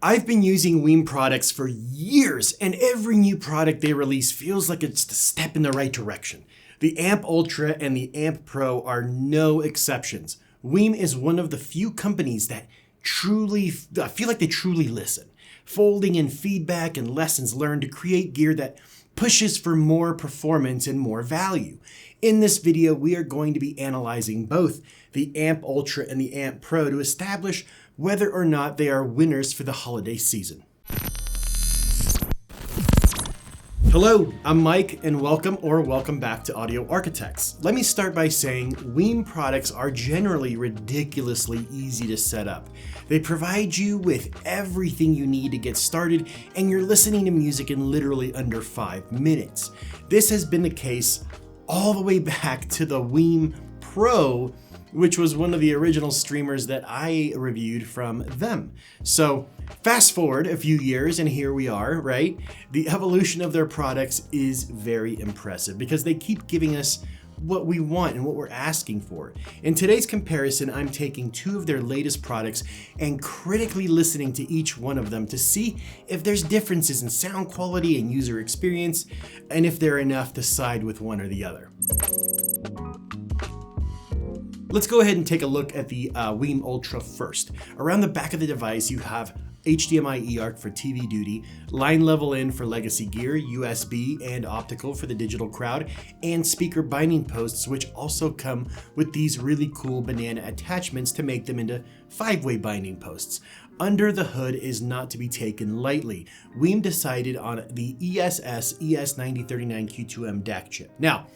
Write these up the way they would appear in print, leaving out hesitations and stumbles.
I've been using WiiM products for years, and every new product they release feels like it's a step in the right direction. The Amp Ultra and the Amp Pro are no exceptions. WiiM is one of the few companies that I feel like they truly listen, folding in feedback and lessons learned to create gear that pushes for more performance and more value. In this video, we are going to be analyzing both the Amp Ultra and the Amp Pro to establish whether or not they are winners for the holiday season. Hello, I'm Mike, and welcome back to Audio Arkitekts. Let me start by saying WiiM products are generally ridiculously easy to set up. They provide you with everything you need to get started, and you're listening to music in literally under 5 minutes. This has been the case all the way back to the WiiM Pro, which was one of the original streamers that I reviewed from them. So fast forward a few years and here we are, right? The evolution of their products is very impressive because they keep giving us what we want and what we're asking for. In today's comparison, I'm taking two of their latest products and critically listening to each one of them to see if there's differences in sound quality and user experience, and if they're enough to side with one or the other. Let's go ahead and take a look at the WiiM Ultra first. Around the back of the device, you have HDMI eARC for TV duty, line level in for legacy gear, USB and optical for the digital crowd, and speaker binding posts, which also come with these really cool banana attachments to make them into 5-way binding posts. Under the hood is not to be taken lightly. WiiM decided on the ESS ES9039Q2M DAC chip. Now,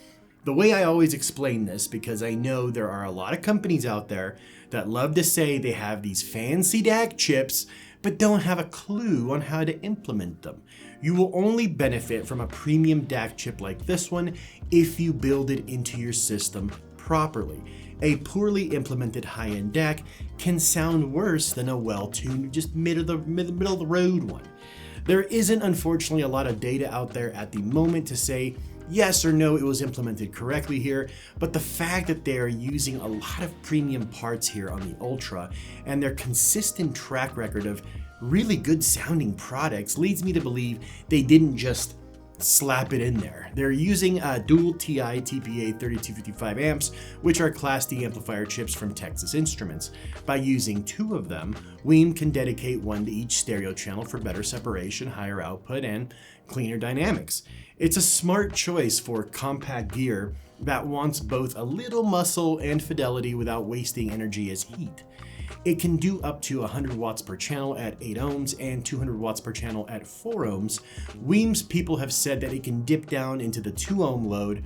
the way I always explain this, because I know there are a lot of companies out there that love to say they have these fancy DAC chips, but don't have a clue on how to implement them. You will only benefit from a premium DAC chip like this one if you build it into your system properly. A poorly implemented high-end DAC can sound worse than a well-tuned, just middle of the road one. There isn't, unfortunately, a lot of data out there at the moment to say yes or no, it was implemented correctly here, but the fact that they are using a lot of premium parts here on the Ultra and their consistent track record of really good sounding products leads me to believe they didn't just slap it in there. They're using dual TI TPA 3255 amps, which are Class D amplifier chips from Texas Instruments. By using two of them, WiiM can dedicate one to each stereo channel for better separation, higher output, and cleaner dynamics. It's a smart choice for compact gear that wants both a little muscle and fidelity without wasting energy as heat. It can do up to 100 watts per channel at 8 ohms and 200 watts per channel at 4 ohms. WiiM's people have said that it can dip down into the 2 ohm load.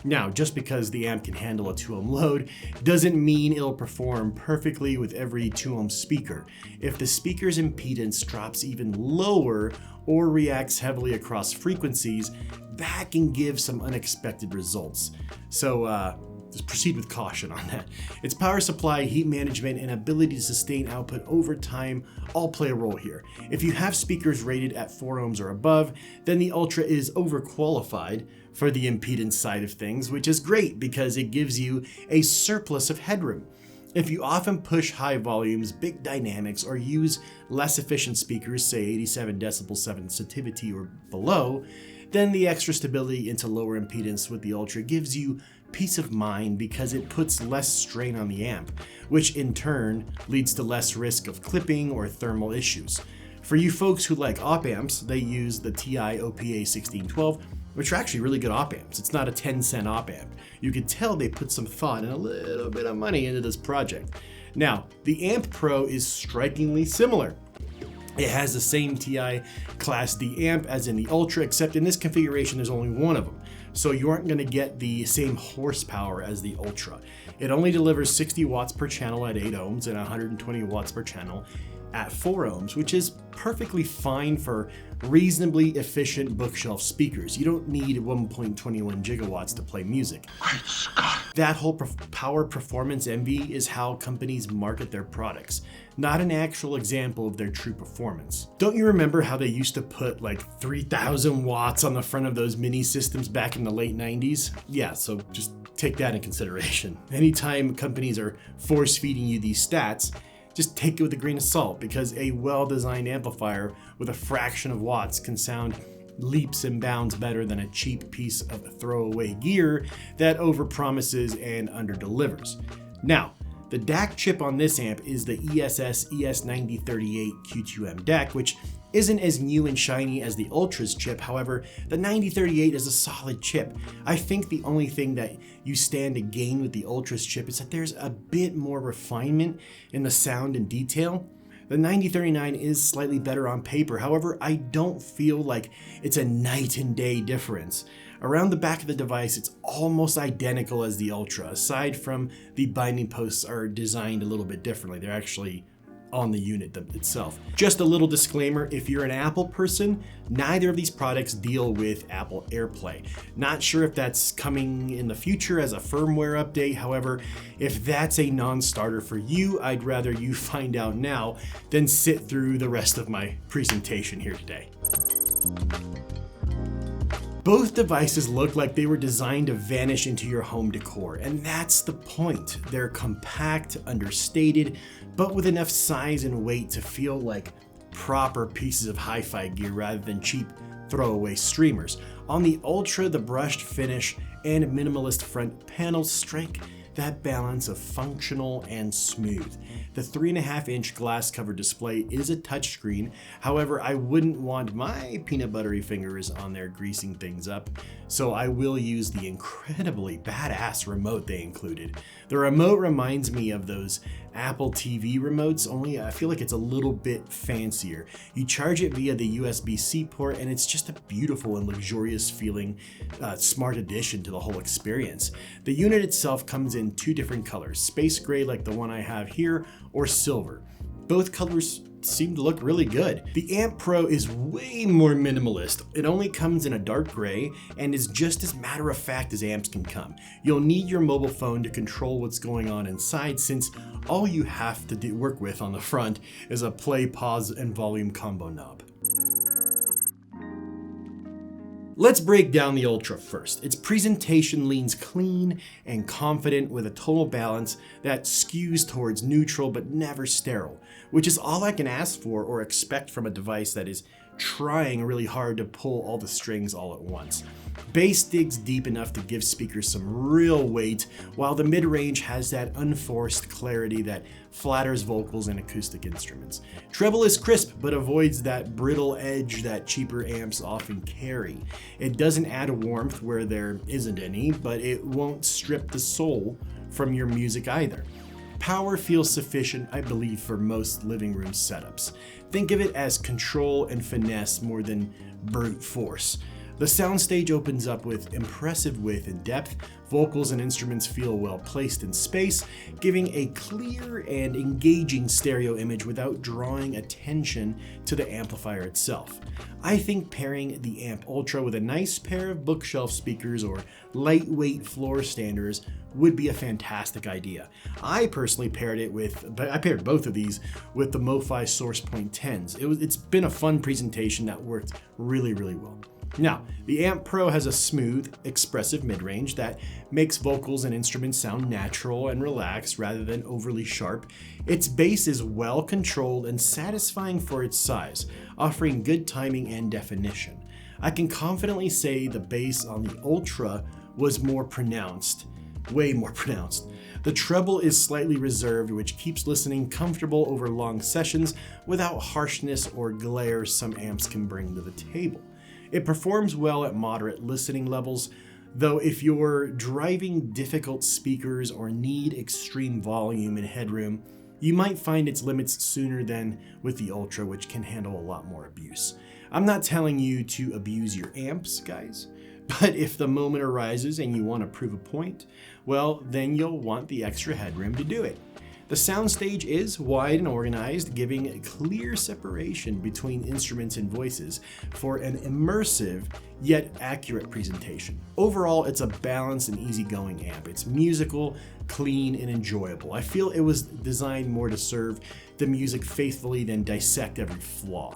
Now, just because the amp can handle a 2 ohm load doesn't mean it'll perform perfectly with every 2 ohm speaker. If the speaker's impedance drops even lower or reacts heavily across frequencies, that can give some unexpected results. So just proceed with caution on that. Its power supply, heat management, and ability to sustain output over time all play a role here. If you have speakers rated at 4 ohms or above, then the Ultra is overqualified for the impedance side of things, which is great because it gives you a surplus of headroom. If you often push high volumes, big dynamics, or use less efficient speakers, say 87 decibel sensitivity or below, then the extra stability into lower impedance with the Ultra gives you peace of mind because it puts less strain on the amp, which in turn leads to less risk of clipping or thermal issues. For you folks who like op amps, they use the TI OPA 1612, which are actually really good op amps. It's not a 10-cent op amp. You can tell they put some thought and a little bit of money into this project. Now, the Amp Pro is strikingly similar. It has the same TI Class D amp as in the Ultra, except in this configuration there's only one of them. So you aren't going to get the same horsepower as the Ultra. It only delivers 60 watts per channel at 8 ohms and 120 watts per channel at 4 ohms, which is perfectly fine for reasonably efficient bookshelf speakers. You don't need 1.21 gigawatts to play music. Great Scott. That whole power performance envy is how companies market their products, not an actual example of their true performance. Don't you remember how they used to put like 3,000 watts on the front of those mini systems back in the late 90s? Yeah, so just take that in consideration. Anytime companies are force feeding you these stats, just take it with a grain of salt, because a well-designed amplifier with a fraction of watts can sound leaps and bounds better than a cheap piece of throwaway gear that overpromises and underdelivers. Now, the DAC chip on this amp is the ESS ES9038 Q2M DAC, which isn't as new and shiny as the Ultra's chip. However, the 9038 is a solid chip. I think the only thing that you stand to gain with the Ultra's chip is that there's a bit more refinement in the sound and detail. The 9039 is slightly better on paper. However, I don't feel like it's a night and day difference. Around the back of the device, it's almost identical as the Ultra, aside from the binding posts are designed a little bit differently. They're actually on the unit itself. Just a little disclaimer, if you're an Apple person, neither of these products deal with Apple AirPlay. Not sure if that's coming in the future as a firmware update. However, if that's a non-starter for you, I'd rather you find out now than sit through the rest of my presentation here today. Both devices look like they were designed to vanish into your home decor, and that's the point. They're compact, understated, but with enough size and weight to feel like proper pieces of hi-fi gear rather than cheap throwaway streamers. On the Ultra, the brushed finish and minimalist front panels strike that balance of functional and smooth. The 3.5-inch glass cover display is a touchscreen. However, I wouldn't want my peanut buttery fingers on there greasing things up, so I will use the incredibly badass remote they included. The remote reminds me of those Apple TV remotes, only I feel like it's a little bit fancier. You charge it via the USB-C port, and it's just a beautiful and luxurious feeling smart addition to the whole experience. The unit itself comes in two different colors, space gray like the one I have here, or silver. Both colors seem to look really good. The Amp Pro is way more minimalist. It only comes in a dark gray and is just as matter of fact as amps can come. You'll need your mobile phone to control what's going on inside, since all you have to work with on the front is a play, pause, and volume combo knob. Let's break down the Ultra first. Its presentation leans clean and confident with a tonal balance that skews towards neutral but never sterile, which is all I can ask for or expect from a device that is trying really hard to pull all the strings all at once. Bass digs deep enough to give speakers some real weight, while the mid-range has that unforced clarity that flatters vocals and acoustic instruments. Treble is crisp, but avoids that brittle edge that cheaper amps often carry. It doesn't add warmth where there isn't any, but it won't strip the soul from your music either. Power feels sufficient, I believe, for most living room setups. Think of it as control and finesse more than brute force. The soundstage opens up with impressive width and depth. Vocals and instruments feel well placed in space, giving a clear and engaging stereo image without drawing attention to the amplifier itself. I think pairing the Amp Ultra with a nice pair of bookshelf speakers or lightweight floor standers would be a fantastic idea. I personally paired both of these with the MoFi SourcePoint 10s. It's been a fun presentation that worked really, really well. Now, the Amp Pro has a smooth, expressive mid-range that makes vocals and instruments sound natural and relaxed rather than overly sharp. Its bass is well controlled and satisfying for its size, offering good timing and definition. I can confidently say the bass on the Ultra was more pronounced, way more pronounced. The treble is slightly reserved, which keeps listening comfortable over long sessions without harshness or glare some amps can bring to the table. It performs well at moderate listening levels, though if you're driving difficult speakers or need extreme volume and headroom, you might find its limits sooner than with the Ultra, which can handle a lot more abuse. I'm not telling you to abuse your amps, guys, but if the moment arises and you want to prove a point, well, then you'll want the extra headroom to do it. The soundstage is wide and organized, giving clear separation between instruments and voices for an immersive yet accurate presentation. Overall, it's a balanced and easygoing amp. It's musical, clean, and enjoyable. I feel it was designed more to serve the music faithfully than dissect every flaw.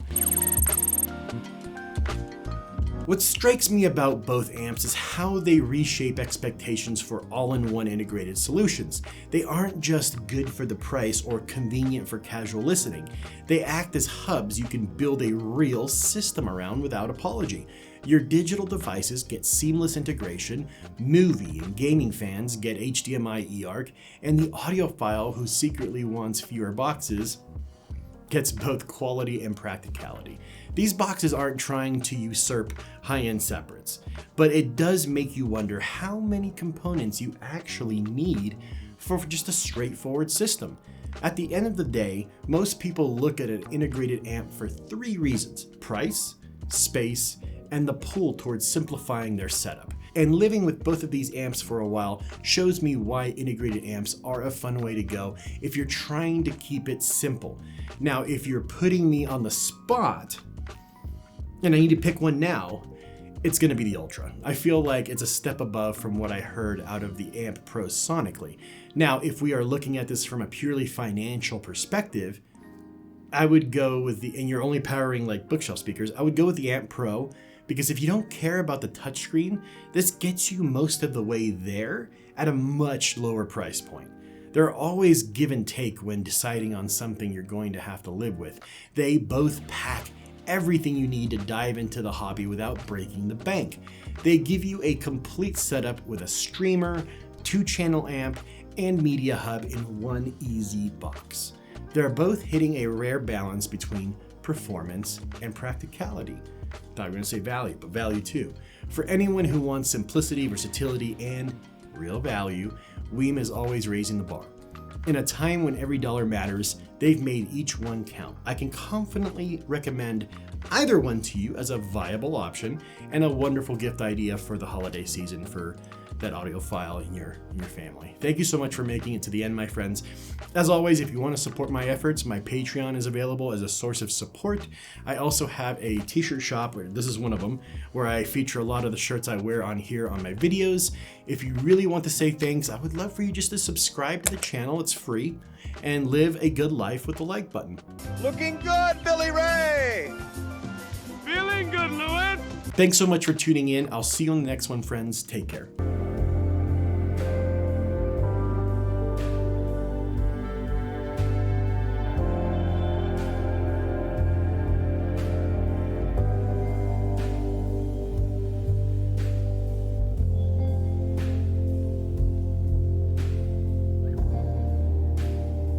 What strikes me about both amps is how they reshape expectations for all-in-one integrated solutions. They aren't just good for the price or convenient for casual listening. They act as hubs you can build a real system around without apology. Your digital devices get seamless integration, movie and gaming fans get HDMI eARC, and the audiophile who secretly wants fewer boxes gets both quality and practicality. These boxes aren't trying to usurp high-end separates, but it does make you wonder how many components you actually need for just a straightforward system. At the end of the day, most people look at an integrated amp for 3 reasons: price, space, and the pull towards simplifying their setup. And living with both of these amps for a while shows me why integrated amps are a fun way to go if you're trying to keep it simple. Now, if you're putting me on the spot, and I need to pick one now, it's gonna be the Ultra. I feel like it's a step above from what I heard out of the Amp Pro sonically. Now, if we are looking at this from a purely financial perspective, I would go with and you're only powering like bookshelf speakers, I would go with the Amp Pro, because if you don't care about the touchscreen, this gets you most of the way there at a much lower price point. There are always give and take when deciding on something you're going to have to live with. They both pack everything you need to dive into the hobby without breaking the bank. They give you a complete setup with a streamer, 2-channel amp, and media hub in one easy box. They're both hitting a rare balance between performance and practicality. Thought you were going to say value, but value too. For anyone who wants simplicity, versatility, and real value, WiiM is always raising the bar. In a time when every dollar matters, they've made each one count. I can confidently recommend either one to you as a viable option and a wonderful gift idea for the holiday season for that audiophile in your family. Thank you so much for making it to the end, my friends. As always, if you want to support my efforts, my Patreon is available as a source of support. I also have a t-shirt shop, this is one of them, where I feature a lot of the shirts I wear on here on my videos. If you really want to say thanks, I would love for you just to subscribe to the channel, it's free, and live a good life with the like button. Looking good, Billy Ray! Feeling good, Lewis! Thanks so much for tuning in. I'll see you on the next one, friends. Take care.